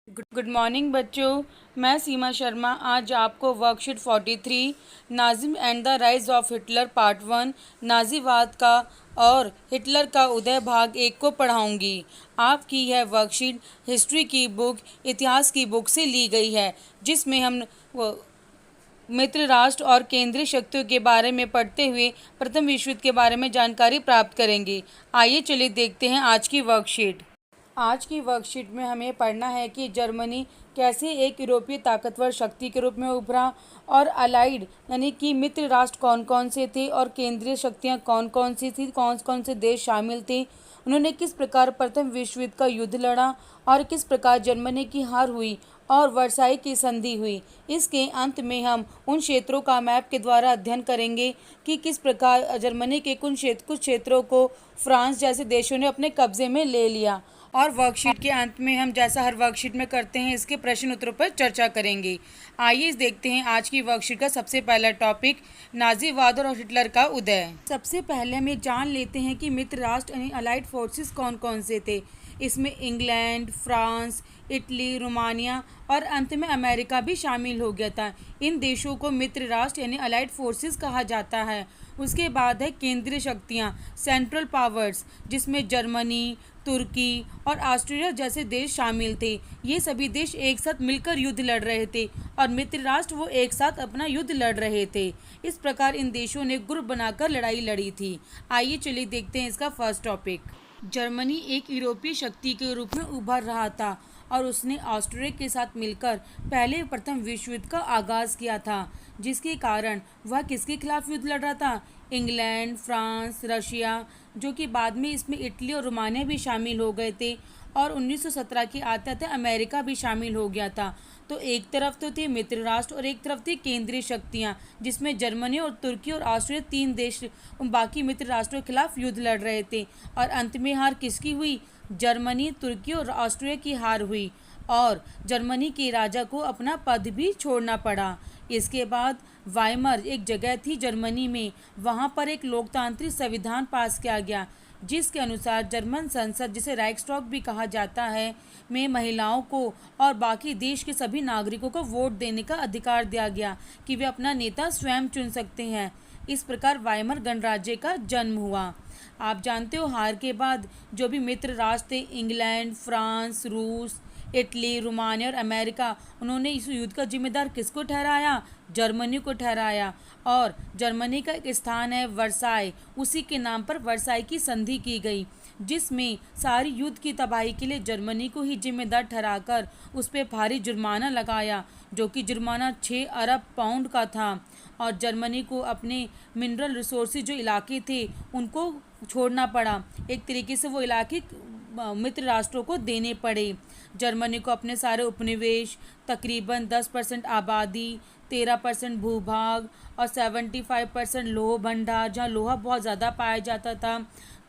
Good morning बच्चों। मैं सीमा शर्मा आज आपको worksheet 43 Nazim and the rise of Hitler part 1 नाजीवाद का और हिटलर का उदय भाग 1 को पढ़ाऊंगी। आपकी यह वर्कशीट हिस्ट्री की बुक इतिहास की बुक से ली गई है, जिसमें हम मित्र राष्ट्र और केंद्रीय शक्तियों के बारे में पढ़ते हुए प्रथम विश्व युद्ध के बारे में जानकारी प्राप्त करेंगे। आइए चलिए देखते हैं आज की वर्कशीट। आज की वर्कशीट में हमें पढ़ना है कि जर्मनी कैसे एक यूरोपीय ताकतवर शक्ति के रूप में उभरा और अलाइड यानी कि मित्र राष्ट्र कौन कौन से थे और केंद्रीय शक्तियां कौन कौन सी थी, कौन कौन से देश शामिल थे, उन्होंने किस प्रकार प्रथम विश्व युद्ध का युद्ध लड़ा और किस प्रकार जर्मनी की हार हुई और वर्साई की संधि हुई। इसके अंत में हम उन क्षेत्रों का मैप के द्वारा अध्ययन करेंगे कि किस प्रकार जर्मनी के कुछ क्षेत्रों को फ्रांस जैसे देशों ने अपने कब्जे में ले लिया। और वर्कशीट के अंत में हम जैसा हर वर्कशीट में करते हैं इसके प्रश्न उत्तरों पर चर्चा करेंगे। आइए देखते हैं आज की वर्कशीट का सबसे पहला टॉपिक नाजीवाद और हिटलर का उदय। सबसे पहले हम जान लेते हैं कि मित्र राष्ट्र यानी अलाइड फोर्सेस कौन कौन से थे। इसमें इंग्लैंड, फ्रांस, इटली, रोमानिया और अंत में अमेरिका भी शामिल हो गया था। इन देशों को मित्र राष्ट्र यानी अलाइड फोर्सेस कहा जाता है। उसके बाद है केंद्रीय शक्तियाँ, सेंट्रल पावर्स, जिसमें जर्मनी, तुर्की और ऑस्ट्रेलिया जैसे देश शामिल थे। ये सभी देश एक साथ मिलकर युद्ध लड़ रहे थे और मित्र राष्ट्र वो एक साथ अपना युद्ध लड़ रहे थे। इस प्रकार इन देशों ने ग्रुप बनाकर लड़ाई लड़ी थी। आइए चलिए देखते हैं इसका फर्स्ट टॉपिक। जर्मनी एक यूरोपीय शक्ति के रूप में उभर रहा था और उसने ऑस्ट्रिया के साथ मिलकर पहले प्रथम विश्व युद्ध का आगाज़ किया था, जिसके कारण वह किसके खिलाफ युद्ध लड़ रहा था? इंग्लैंड, फ्रांस, रशिया, जो कि बाद में इसमें इटली और रोमानिया भी शामिल हो गए थे और 1917 के आते आते अमेरिका भी शामिल हो गया था। तो एक तरफ तो थे मित्र राष्ट्र और एक तरफ थी केंद्रीय शक्तियाँ, जिसमें जर्मनी और तुर्की और ऑस्ट्रिया तीन देश बाकी मित्र राष्ट्रों के खिलाफ युद्ध लड़ रहे थे। और अंत में हार किसकी हुई? जर्मनी, तुर्की और ऑस्ट्रिया की हार हुई और जर्मनी के राजा को अपना पद भी छोड़ना पड़ा। इसके बाद वाइमर एक जगह थी जर्मनी में, वहाँ पर एक लोकतांत्रिक संविधान पास किया गया, जिसके अनुसार जर्मन संसद, जिसे राइक्सटॉग भी कहा जाता है, में महिलाओं को और बाकी देश के सभी नागरिकों को वोट देने का अधिकार दिया गया कि वे अपना नेता स्वयं चुन सकते हैं। इस प्रकार वाइमर गणराज्य का जन्म हुआ। आप जानते हो हार के बाद जो भी मित्र राष्ट्र थे, इंग्लैंड, फ्रांस, रूस, इटली, रोमानिया और अमेरिका, उन्होंने इस युद्ध का जिम्मेदार किसको ठहराया? जर्मनी को ठहराया। और जर्मनी का एक स्थान है वर्साई, उसी के नाम पर वर्साई की संधि की गई, जिसमें सारी युद्ध की तबाही के लिए जर्मनी को ही जिम्मेदार ठहराकर उस पर भारी जुर्माना लगाया, जो कि जुर्माना 6 अरब पाउंड का था। और जर्मनी को अपने मिनरल रिसोर्सेज जो इलाके थे उनको छोड़ना पड़ा। एक तरीके से वो इलाके मित्र राष्ट्रों को देने पड़े। जर्मनी को अपने सारे उपनिवेश, तकरीबन 10% आबादी, 13% भूभाग और 75% लोह भंडार, जहाँ लोहा बहुत ज़्यादा पाया जाता था,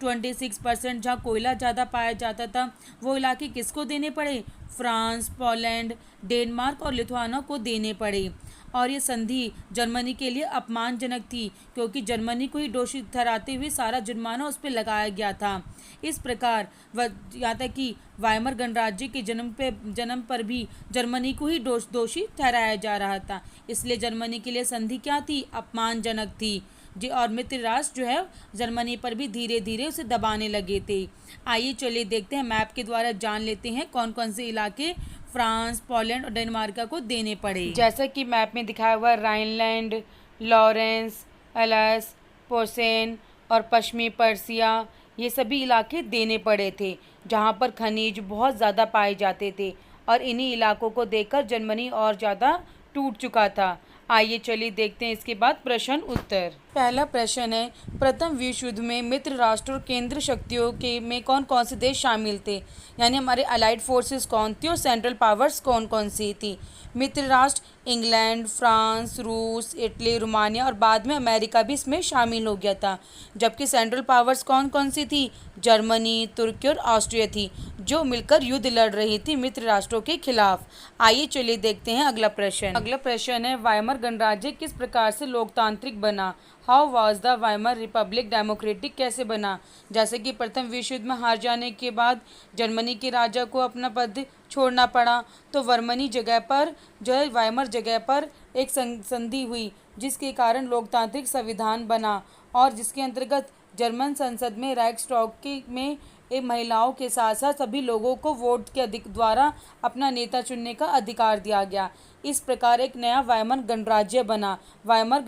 26% जहाँ कोयला ज़्यादा पाया जाता था, वो इलाके किसको देने पड़े? फ्रांस, पोलैंड, डेनमार्क और लिथुआना को देने पड़े। और ये संधि जर्मनी के लिए अपमानजनक थी, क्योंकि जर्मनी को ही दोषी ठहराते हुए सारा जुर्माना उस पर लगाया गया था। इस प्रकार यहाँ तक कि वाइमर गणराज्य के जन्म पर भी जर्मनी को ही दोषी ठहराया जा रहा था। इसलिए जर्मनी के लिए संधि क्या थी? अपमानजनक थी जी। और मित्र राष्ट्र जो है जर्मनी पर भी धीरे धीरे उसे दबाने लगे थे। आइए चलिए देखते हैं, मैप के द्वारा जान लेते हैं कौन कौन से इलाके फ्रांस, पोलैंड और डेनमार्क को देने पड़े। जैसा कि मैप में दिखाया हुआ राइनलैंड, लॉरेंस, एलस, पोसेन और पश्चिमी पर्सिया, ये सभी इलाके देने पड़े थे, जहाँ पर खनिज बहुत ज़्यादा पाए जाते थे। और इन्हीं इलाकों को देखकर जर्मनी और ज़्यादा टूट चुका था। आइए चलिए देखते हैं इसके बाद प्रश्न उत्तर। पहला प्रश्न है, प्रथम विश्व युद्ध में मित्र राष्ट्र और केंद्र शक्तियों के में कौन कौन से देश शामिल थे? यानी हमारे अलाइड फोर्सेस कौन थी और सेंट्रल पावर्स कौन कौन सी थी? मित्र राष्ट्र इंग्लैंड, फ्रांस, रूस, इटली, रोमानिया और बाद में अमेरिका भी इसमें शामिल हो गया था। जबकि सेंट्रल पावर्स कौन कौन सी थी? जर्मनी, तुर्की और ऑस्ट्रिया थी, जो मिलकर युद्ध लड़ रही थी मित्र राष्ट्रों के खिलाफ। आइए चलिए देखते हैं अगला प्रश्न। अगला प्रश्न है, वाइमर वाइमर गणराज्य किस प्रकार से लोकतांत्रिक बना? How was the Weimar Republic democratic? कैसे बना? जैसे कि प्रथम विश्व युद्ध में हार जाने के बाद जर्मनी के राजा को अपना पद छोड़ना पड़ा, तो वर्मनी जगह पर जो है वाइमर जगह पर एक संधि हुई, जिसके कारण लोकतांत्रिक संविधान बना और जिसके अंतर्गत जर्मन संसद में राइक्सटॉग में महिलाओं के साथ साथ सभी लोगों को वोट के द्वारा अपना नेता चुनने का अधिकार दिया गया। इस प्रकार एक नया वाइमर गणराज्य बना, वाइमर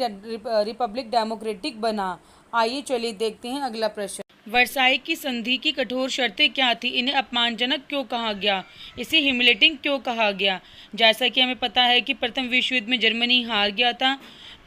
रिपब्लिक डेमोक्रेटिक बना। आइए चलिए देखते हैं अगला प्रश्न। वर्साई की संधि की कठोर शर्तें क्या थी? इन्हें अपमानजनक क्यों कहा गया? इसे ह्यूमिलेटिंग क्यों कहा गया? जैसा कि हमें पता है कि प्रथम विश्व युद्ध में जर्मनी हार गया था,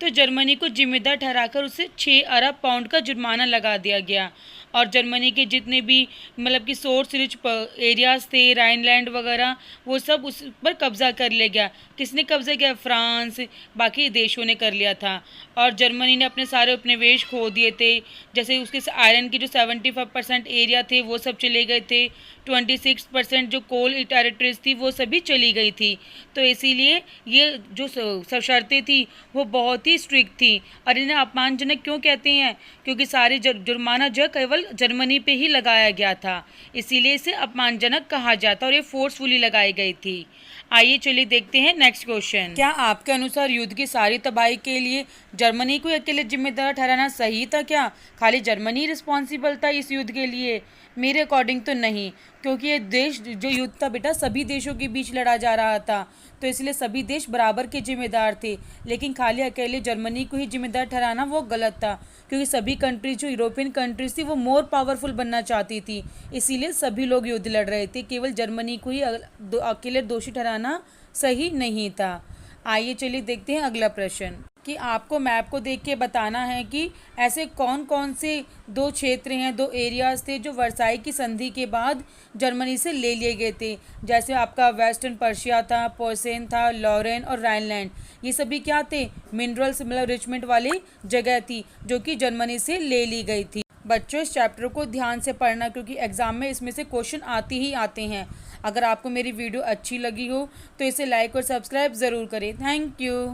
तो जर्मनी को जिम्मेदार ठहराकर उसे 6 अरब पाउंड का जुर्माना लगा दिया गया और जर्मनी के जितने भी मतलब कि सोर्स रिच एरियाज़ थे, राइनलैंड वगैरह, वो सब उस पर कब्ज़ा कर लिया गया। किसने कब्ज़ा किया? फ्रांस, बाकी देशों ने कर लिया था। और जर्मनी ने अपने सारे उपनिवेश खो दिए थे, जैसे उसके आयरन की जो 75% एरिया थे वो सब चले गए थे, 26% जो कोल टेरिटरीज थी वो सभी चली गई थी। तो इसीलिए ये जो सब शर्तें थी वो बहुत ही स्ट्रिक्ट थी। और इन्हें अपमानजनक क्यों कहते हैं? क्योंकि सारे जुर्माना जो केवल जर्मनी पे ही लगाया गया था, इसीलिए इसे अपमानजनक कहा जाता और ये फोर्सफुली लगाई गई थी। आइए चलिए देखते हैं नेक्स्ट क्वेश्चन। क्या आपके अनुसार युद्ध की सारी तबाही के लिए जर्मनी को अकेले जिम्मेदार ठहराना सही था? क्या खाली जर्मनी रिस्पॉन्सिबल था इस युद्ध के लिए? मेरे अकॉर्डिंग तो नहीं, क्योंकि ये देश जो युद्ध था बेटा सभी देशों के बीच लड़ा जा रहा था, तो इसलिए सभी देश बराबर के जिम्मेदार थे। लेकिन खाली अकेले जर्मनी को ही जिम्मेदार ठहराना वो गलत था, क्योंकि सभी कंट्रीज जो यूरोपियन कंट्रीज थी वो मोर पावरफुल बनना चाहती थी, इसीलिए सभी लोग युद्ध लड़ रहे थे। केवल जर्मनी को ही अकेले दोषी ठहराना सही नहीं था। आइए चलिए देखते हैं अगला प्रश्न कि आपको मैप को देख के बताना है कि ऐसे कौन कौन से 2 क्षेत्र हैं, 2 एरियाज़ थे जो वर्साई की संधि के बाद जर्मनी से ले लिए गए थे। जैसे आपका वेस्टर्न पर्शिया था, पोसेन था, लॉरेन और राइनलैंड, ये सभी क्या थे? मिनरल्स मतलब रिचमेंट वाली जगह थी जो कि जर्मनी से ले ली गई थी। बच्चों इस चैप्टर को ध्यान से पढ़ना, क्योंकि एग्जाम में इसमें से क्वेश्चन आते ही आते हैं। अगर आपको मेरी वीडियो अच्छी लगी हो तो इसे लाइक और सब्सक्राइब ज़रूर करें। Thank you.